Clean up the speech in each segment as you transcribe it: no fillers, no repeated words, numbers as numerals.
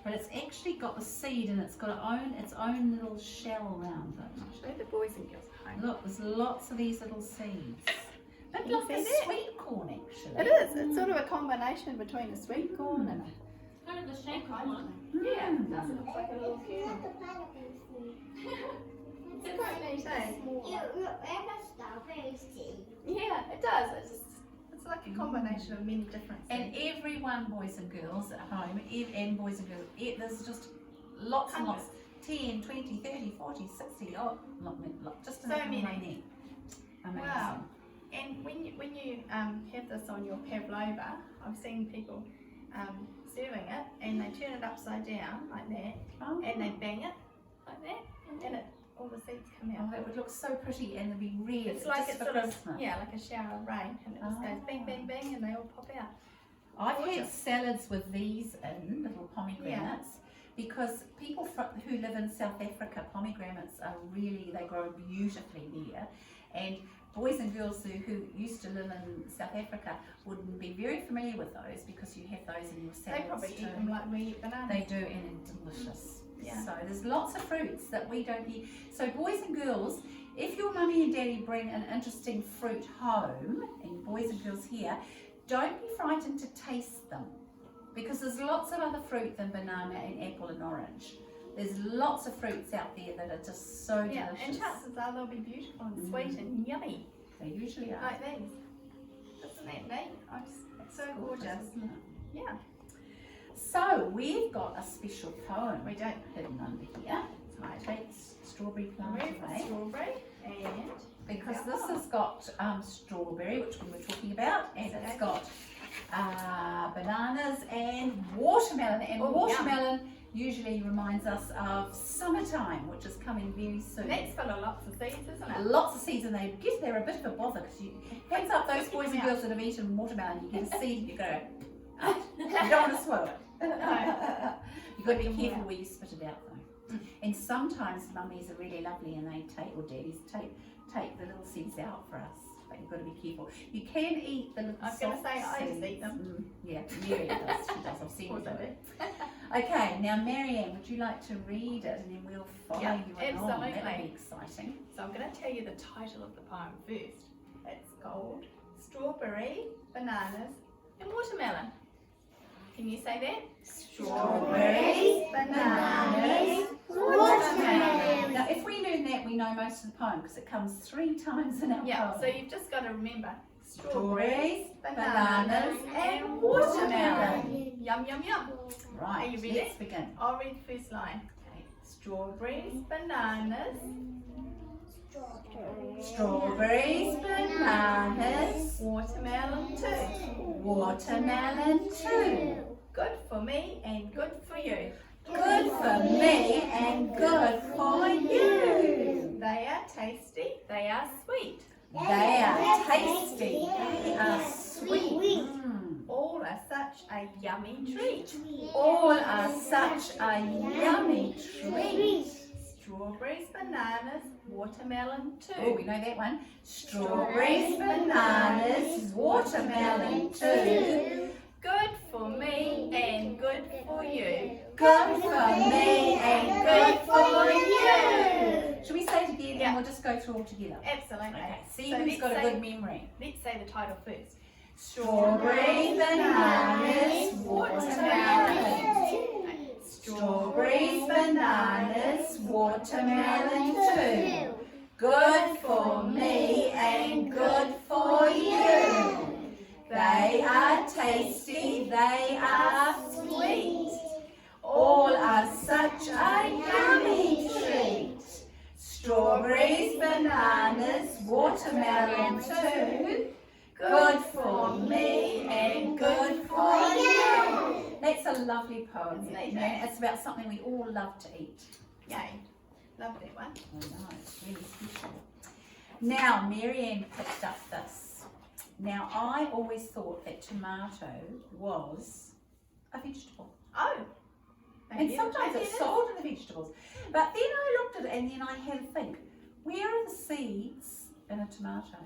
but it's actually got the seed and it's got its own little shell around it. I'll show the boys and girls at home. Look, there's lots of these little seeds. It's you like see a that? sweet corn, actually. It is. It's sort of a combination between a sweet corn and Kind of the shape of one. yeah, it does. It looks like a little kernel. It's quite neat, eh? Yeah, it does. It's like a combination of many different And things. everyone, boys and girls at home, and boys and girls, there's just lots and lots. 10, 20, 30, 40, 60, just So enough many. money. Amazing. Wow. And when you have this on your pavlova, I've seen people serving it, and they turn it upside down like that, Oh. and they bang it like that, and all the seeds come out. Oh, it would look so pretty and it'd be red. It's like just it's for sort of, Christmas. yeah, like a shower of rain, and it just goes bang, bang, bang, and they all pop out. I've had Gorgeous. salads with these in, little pomegranates, because people who live in South Africa, pomegranates are really, they grow beautifully there. And boys and girls who used to live in South Africa wouldn't be very familiar with those because you have those in your salads They probably too. eat them like we eat bananas. They do, and it's delicious. Yeah. So there's lots of fruits that we don't eat. So boys and girls, if your mummy and daddy bring an interesting fruit home, and boys and girls here, don't be frightened to taste them, because there's lots of other fruit than banana and apple and orange. There's lots of fruits out there that are just so Yeah, delicious. and chances are they'll be beautiful and sweet and yummy, They usually are. like these. Isn't that neat? It's so gorgeous. Isn't it? Yeah. So we've got a special poem We don't. hidden under here. So I take strawberry plant Remove the away. strawberry and Because this has got strawberry, which we were talking about, and it's got bananas and watermelon. And Oh, watermelon usually reminds us of summertime, which is coming very soon. that's full of lots of seeds, isn't it? Lots of seeds, and they're a bit of a bother because you hands up those boys and girls that have eaten watermelon. You get a seed and you go, you don't want to swallow it. You've got to be careful where you spit it out though. And sometimes mummies are really lovely and they take, or daddies take the little seeds out for us. But you've got to be careful. You can eat the little I was going to soft say, I just seeds. eat them. Yeah, Mary does. She does. I've seen her Of do course I it. Okay, now Marianne, would you like to read it and then we'll follow Yeah, you along? That'll absolutely. be exciting. So I'm going to tell you the title of the poem first. It's called Strawberry, Bananas and Watermelon. Can you say that? Strawberries, bananas, watermelon. Now, if we learn that, we know most of the poem because it comes 3 times in our Yeah, poem. so you've just got to remember Strawberries, bananas and watermelon. Yum, yum, yum. Right, Are you ready? let's begin. I'll read the first line. Okay. Strawberries, bananas, Strawberries, bananas, watermelon too. watermelon too. Good for me and good for you. Good for me and good for you. They are tasty, they are sweet. They are tasty, they are sweet. All are such a yummy treat. All are such a yummy treat. Strawberries, bananas, watermelon Oh, too. we know that one. Strawberries, bananas, watermelon too. Good for me and good for you. Good for me and good for you. Should we say it again Yeah. and we'll just go through all together? Absolutely. Okay, see So who's let's got a say- good memory. Let's say the title first. Strawberries, bananas, watermelon. Strawberries, bananas, watermelon too. Good for me and good for you. They are tasty, they are sweet. All are such a yummy treat. Strawberries, bananas, watermelon too. Good for me and good for you. That's a lovely poem. Isn't it? Yeah, it's about something we all love to eat. Yay. Love that one. I know, it's really special. Now, Marianne picked up this. Now, I always thought that tomato was a vegetable. Oh. And sometimes it's sold in the vegetables. But then I looked at it and then I had to think, where are the seeds in a tomato?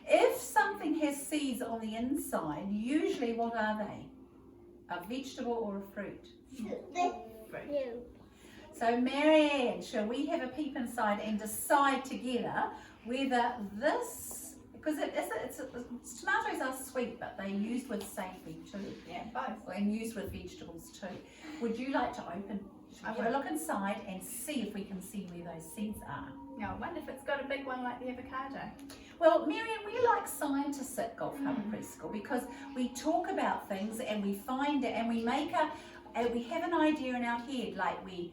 If something has seeds on the inside, usually what are they? A vegetable or a fruit? Fruit. So Marianne, shall we have a peep inside and decide together whether this, because tomatoes are sweet, but they're used with savoury too. Yeah, both. And used with vegetables too. Would you like to open, should we have a look inside and see if we can see where those seeds are? Now, I wonder if it's got a big one like the avocado. Well, Marianne, we like scientists at Golf Harbour Preschool because we talk about things and we find it and we make we have an idea in our head, like we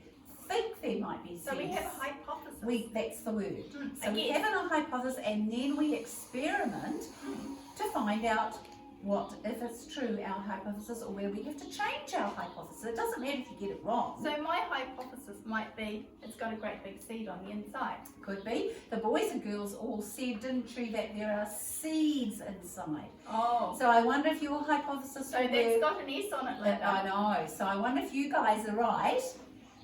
think there might be seeds. So we have a hypothesis. That's the word. So we Again. have a hypothesis and then we experiment to find out what, if it's true, our hypothesis, or where we have to change our hypothesis. It doesn't matter if you get it wrong. So my hypothesis might be it's got a great big seed on the inside. Could be. The boys and girls all said, didn't you, that there are seeds inside. Oh. So I wonder if your hypothesis So will that's work. got an S on it, Lynda. I know. So I wonder if you guys are right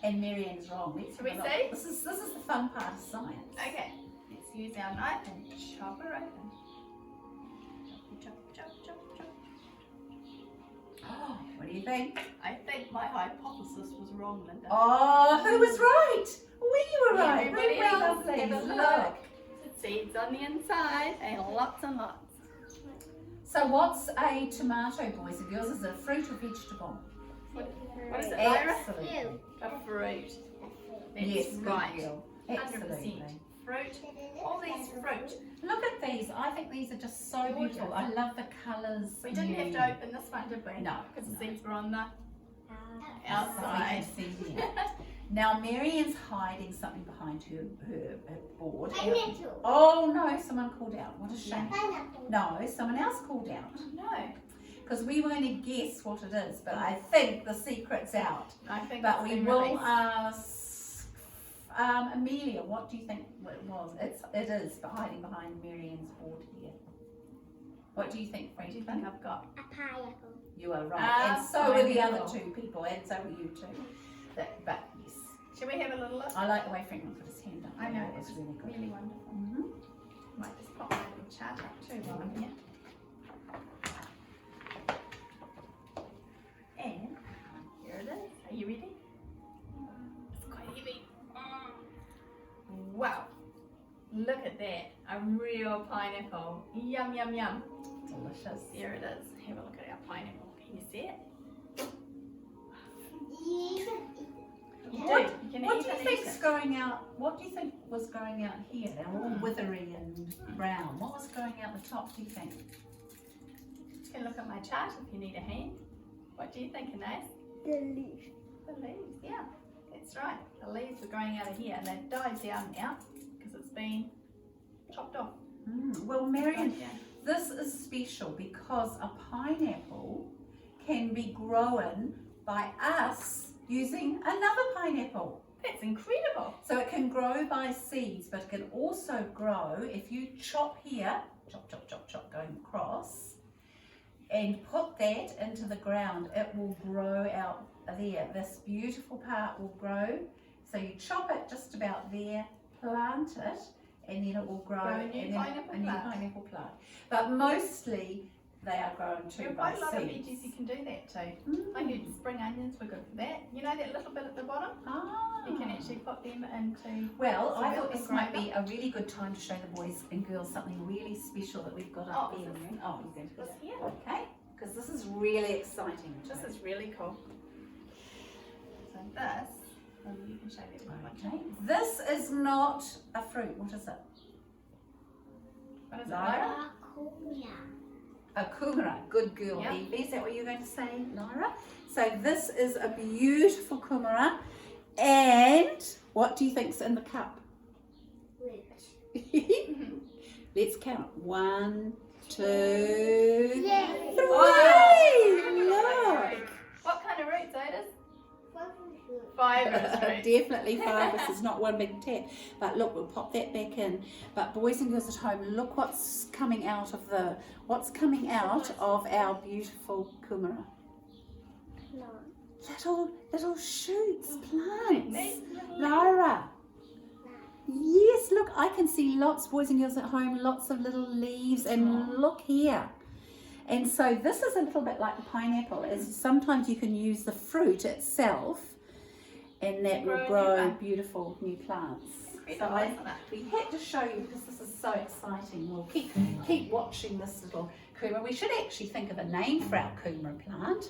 and Marianne's wrong. Let's Shall we have a look. see? This is the fun part of science. Okay, let's use our knife and chop her open. Chop, chop, chop, chop. Oh, what do you think? I think my hypothesis was wrong, Lynda. Oh, who was right? We were right. Everybody Weren't we, else, lovely? have a look. Seeds on the inside and lots and lots. So what's a tomato, boys and girls? Is it a fruit or vegetable? What is it, Lyra? Absolutely. A fruit. That's Yes, good right. girl. 100%. Absolutely. Fruit. All these fruit. Look at these. I think these are just so beautiful. I love the colours. We didn't have to open this one, did we? No. Because the seeds were on the So outside. we can see here. Now Marianne's hiding something behind her board. Oh no, someone called out. What a shame. No, someone else called out. No, Because we were going to guess what it is, but I think the secret's out. I think But it's we been will released. ask Amelia, what do you think it was? It is hiding behind Marianne's board here. What do you think, What Frank? do you think I've got? You are right. Ah, And so were the other pineapple. two people, and so were you too. But yes. Shall we have a little look? I like the way Franklin put his hand up. I know, It was really good. Really wonderful. Mm-hmm. Might just pop my little chart up too while I'm here. And here it is. Are you ready? It's quite heavy. Wow. Look at that. A real pineapple. Yum, yum, yum. Delicious. There it is. Have a look at our pineapple. Can you see it? You do. What, You can what eat do you it, think's eat going out? What do you think was going out here? They're all withery and brown. What was going out the top, do you think? You can look at my chart if you need a hand. What do you think, Anais? The leaves, yeah. That's right. The leaves are growing out of here and they've died down now because it's been chopped off. Well, Marianne, Yeah. this is special because a pineapple can be grown by us using another pineapple. That's incredible. So it can grow by seeds, but it can also grow if you chop here, chop, chop, chop, chop, going across, and put that into the ground. It will grow out there. This beautiful part will grow. So you chop it just about there, plant it, and then it will grow, Grow a new and then pineapple a new plant. pineapple plant. But mostly they are grown too There are by quite a lot of seeds. veggies you can do that too. I heard spring onions were good for that. You know that little bit at the bottom? Ah. You can actually put them into... Well, So I we'll thought this grind might be a really good time to show the boys and girls something really special that we've got up Oh, there. this is- Oh, you're going to this here. Okay, because this is really exciting. This is really cool. So this, you can show them a Okay, this is not a fruit. What is it? What is it, Lyra? Lyra? A kumara. Good girl, Yeah. Evie. Is that what you're going to say, Lyra? So this is a beautiful kumara. And what do you think's in the cup? Let's count. 1, 2, 3. Look. What kind of roots, Otis? Fibrous roots. Definitely fibrous. It's not one big tap. But look, we'll pop that back in. But boys and girls at home, look what's coming out of our beautiful kumara. Little shoots, plants. Lyra. Yes, look, I can see lots, boys and girls at home, lots of little leaves, and look here. And so this is a little bit like the pineapple, is sometimes you can use the fruit itself and that will grow beautiful new plants. So we had to show you because this is so exciting. We'll keep watching this little kumara. We should actually think of a name for our kumara plant.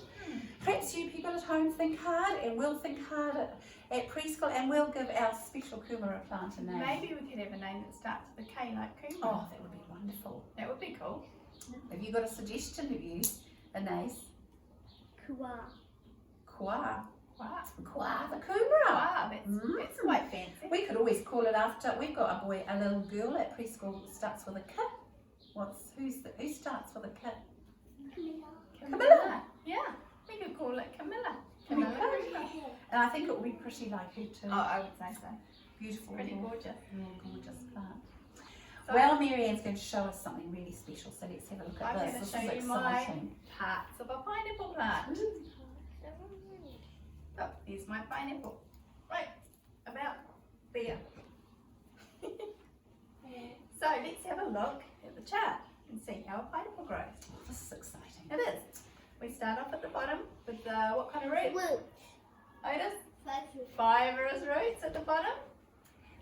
Perhaps you people at home think hard, and we'll think hard at preschool, and we'll give our special kumara plant a name. Maybe we could have a name that starts with a K, like kumara. Oh, that would be wonderful. That would be cool. Have you got a suggestion of you, Anais? Kua. Kwa. Wow. Kwa, the kumara. Wow, that's quite fancy. We could always call it after. We've got a little girl at preschool that starts with a K. Who starts with a K? Camilla. Yeah, we could call it Camilla. We could. And I think it would be pretty like her too. Oh, I would say so. Beautiful. Pretty gorgeous. Gorgeous plant. So, Well, Marianne's going to show us something really special, so let's have a look at I'm this. going to This show is you my exciting. parts of a pineapple plant. Oh, here's my pineapple. Right, about there. So let's have a look at the chart and see how a pineapple grows. Oh, this is exciting. It is. We start off at the bottom with what kind of root? Otis? Fibrous roots at the bottom.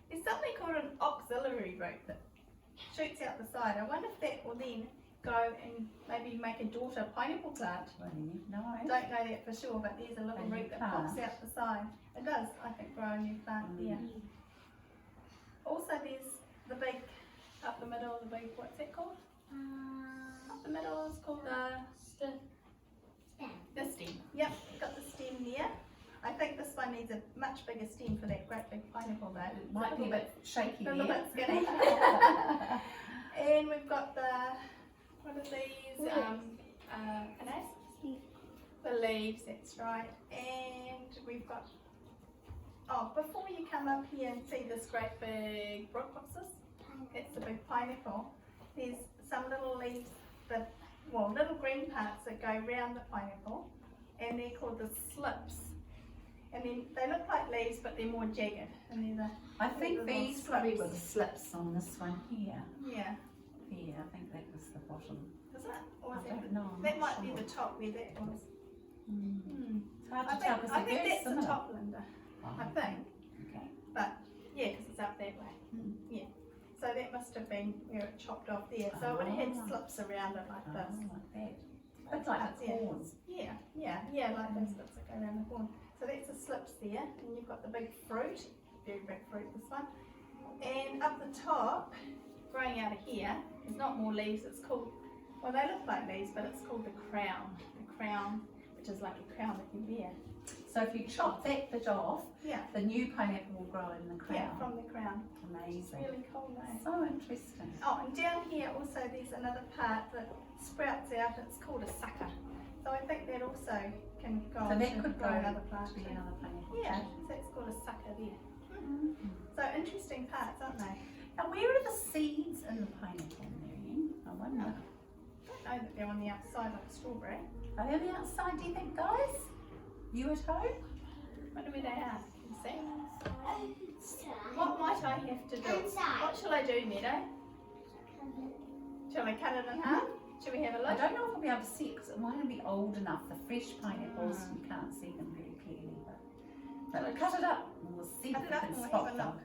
There's something called an auxiliary root that shoots out the side. I wonder if that will then go and maybe make a daughter pineapple plant. No. Don't know that for sure, but there's a little root that pops out the side. It does, I think, grow a new plant there. Also, there's the big, up the middle, the big, what's that called? Up the middle is called the stem. Yep, got the stem there. I think this one needs a much bigger stem for that great big pineapple though. It might be a bit shaky A little there. bit skinny. And we've got the, what are these? The leaves, that's right. And we've got, oh, before you come up here and see this great big brook, what's this? It's the big pineapple. There's some little leaves that, well, little green parts that go around the pineapple, and they're called the slips. And then they look like leaves, but they're more jagged. And they're I think little these probably were slips. the slips on this one here. Yeah. Here, I think that was the bottom. Is it? Or is I that don't know. I'm that not might be sure. the top where that was. It's hard I to tell think, because I they're think very that's similar. the top, Lynda. I think. Okay. But yeah, because it's up that way. Yeah. So that must have been where it chopped off there. So it would have had slips around it like this. Like that. It's like the corns. Yeah, like those slips that go around the corn. So that's the slips there, and you've got the big fruit, very big fruit, this one. And up the top, growing out of here, there's not more leaves, it's called, well they look like leaves, but it's called the crown. The crown, which is like a crown that you wear. So if you chop that bit off, Yeah, the new pineapple will grow in the crown. yeah, from the crown. Amazing. Really cool though. So interesting. Oh, and down here also there's another part that sprouts out, it's called a sucker. So I think that also can go So on that to could grow grow another plant to be too. another pineapple. Yeah, too. so it's called a sucker there. So interesting parts, aren't they? And where are the seeds in the pineapple, Marianne? I wonder. I don't know that they're on the outside like a strawberry. Are they on the outside, do you think, guys? You at home? I wonder where they are. Can you see? What might I have to do? What shall I do, Meadow? Shall I cut it in half? Shall we have a I look? don't know if I'll be able to see it because it might not be old enough. The fresh pineapples, you can't see them very clearly. But cut it up and we'll see if Cut we it up can and we'll spot have a them. look.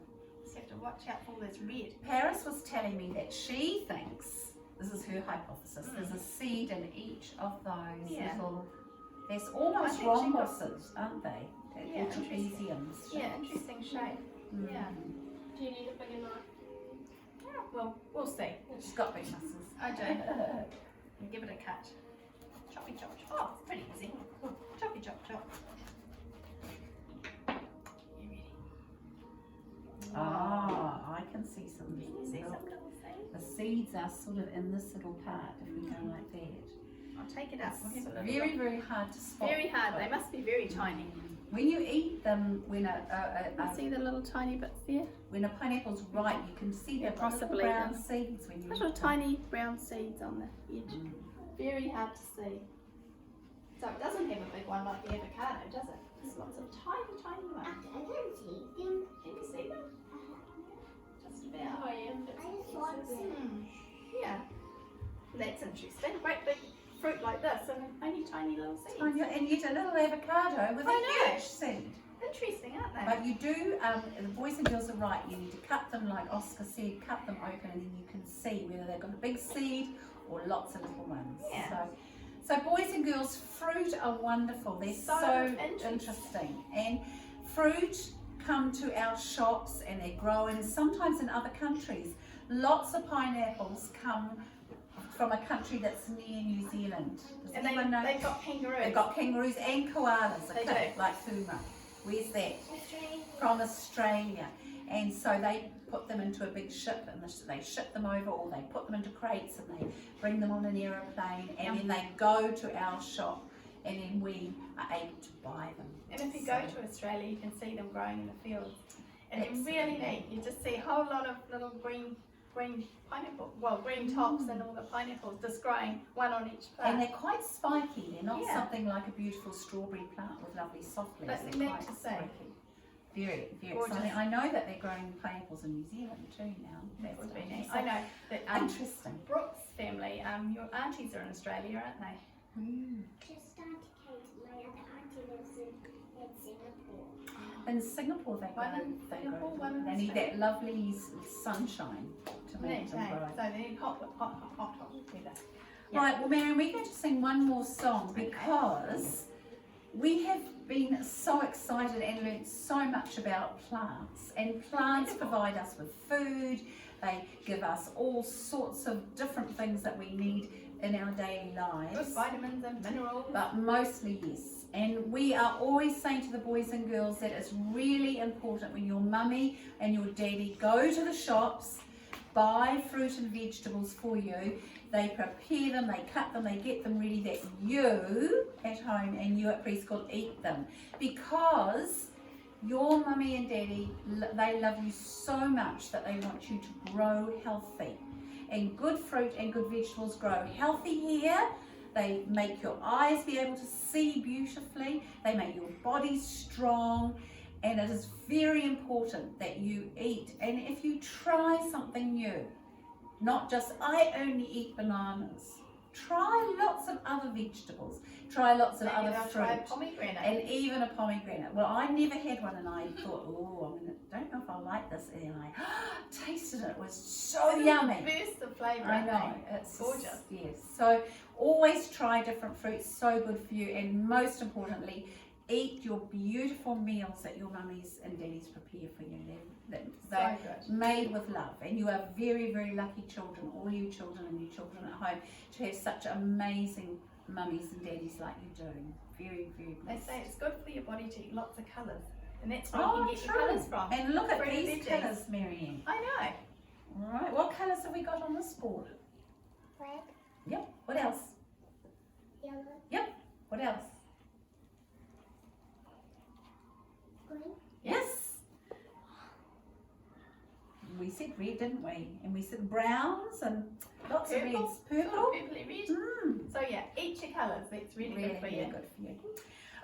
Just have to watch out for all this red. Paris was telling me that she thinks, this is her hypothesis, there's a seed in each of those little, there's almost I think she got- rhombuses, aren't they? Yeah, Little trapeziums. Yeah, interesting shape. Yeah. Do you need a bigger knife? Well, we'll see. She's got big muscles. I do. And give it a cut. Choppy chop. Oh, it's pretty easy. Choppy chop chop. You ready? Ah, I can see some. Can you see some little seeds? The seeds are sort of in this little part if we go like that. I'll take it up. We'll have a little Very, look. very hard to spot. Very hard. They must be very tiny. When you eat them, when You see the little tiny bits there? when a pineapple's ripe, you can see the possibly little brown them. seeds when you Little eat them. tiny brown seeds on the edge. Very hard to see. So it doesn't have a big one like the avocado, does it? There's lots of tiny, tiny ones. Can you see them? Just about. Oh yeah. Yeah. That's interesting. Great big fruit like this and only tiny little seeds. And yet a little avocado with I a know. huge seed. Interesting, aren't they? But you do, the boys and girls are right, you need to cut them like Oscar said, cut them open and then you can see whether they've got a big seed or lots of little ones. Yeah. So boys and girls, fruit are wonderful. They're so interesting. And fruit come to our shops and they're growing sometimes in other countries. Lots of pineapples come from a country that's near New Zealand. Does And anyone know? they've got kangaroos. They've got kangaroos and koalas, They do. like Puma. Where's that? Australia. From Australia. And so they put them into a big ship and they ship them over, or they put them into crates and they bring them on an aeroplane, and then they go to our shop and then we are able to buy them. And if you go to Australia, you can see them growing in the fields. And it's really neat. You just see a whole lot of little green pineapple, green tops and all the pineapples just growing one on each plant. And they're quite spiky. They're not Yeah. something like a beautiful strawberry plant with lovely soft leaves. That's They're neat quite to see. spiky. Very, very Gorgeous. exciting. I know that they're growing pineapples in New Zealand too now. That would be That's neat. so I know that interesting. Brooks family, your aunties are in Australia, aren't they? Just Auntie Kate, my other auntie lives in Singapore. In Singapore, they One grow. in They Singapore, grow. one in They need Australia. that lovely sunshine to make Neat, them eh? grow. So they need hot weather. Yeah. Right, well, Marianne, we're going to sing one more song because we have been so excited and learnt so much about plants, and plants provide us with food. They give us all sorts of different things that we need in our daily Good lives, vitamins and minerals. but mostly yes. And we are always saying to the boys and girls that it's really important when your mummy and your daddy go to the shops, buy fruit and vegetables for you, they prepare them, they cut them, they get them ready, that you at home and you at preschool eat them, because your mummy and daddy, they love you so much that they want you to grow healthy. And good fruit and good vegetables grow healthy hair. They make your eyes be able to see beautifully. They make your body strong. And it is very important that you eat. And if you try something new, not just I only eat bananas, try lots of other vegetables. Try lots of Maybe other they'll fruit. try a pomegranate. And even a pomegranate. Well, I never had one, and I thought, oh, I don't know if I like this. And I tasted it. It was so yummy. Burst of flavour. I know. aren't they? It's Gorgeous. Yes. So always try different fruits. So good for you. And most importantly, eat your beautiful meals that your mummies and daddies prepare for you. They're So good. made with love. And you are very, very lucky children, all you children and you children at home, to have such amazing mummies and daddies like you do. Very, very They blessed. say it's good for your body to eat lots of colours. And that's where Oh, you can get true. your colours from. And look at Fruit and these veggies. colours, Marianne. I know. All right, what colours have we got on this board? Red, Yep. What else? yellow, What else? green, Yes. We said red, didn't we? And we said browns and lots of Purple. reds. Purple. Purpley red. Mm. So yeah, eat your colours. That's really, Really, good for really you. good for you.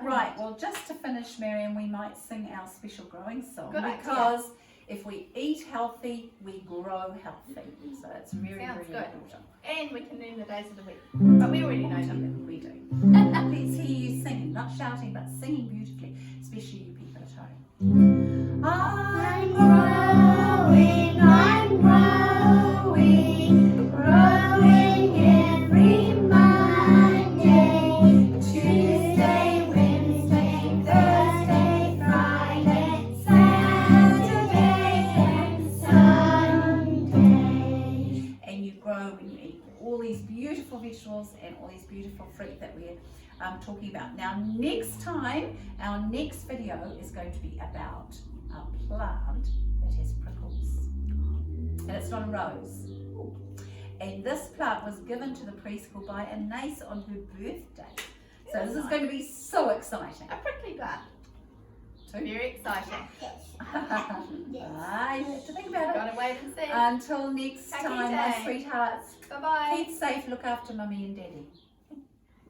Right, well, just to finish, Marianne, we might sing our special growing song, Good idea. because if we eat healthy, we grow healthy. So it's very, Sounds very good. important. And we can learn the days of the week. But we already know them. We do. Let's hear you singing, not shouting, but singing beautifully, especially you people at home. I'm growing every Monday, Tuesday, Wednesday, Thursday, Friday, Saturday, and Sunday. And you grow when you eat all these beautiful vegetables and all these beautiful fruit that we're talking about. Now, next time, our next video is going to be about a plant that has prickles. And it's not a rose. And this plant was given to the preschool by Anais on her birthday. So this is going to be so exciting. A prickly plant. Too. Very exciting. You have to think about it. Gotta wait and see. Until next Happy time, my day. sweethearts. Bye bye. Keep safe, look after mummy and daddy.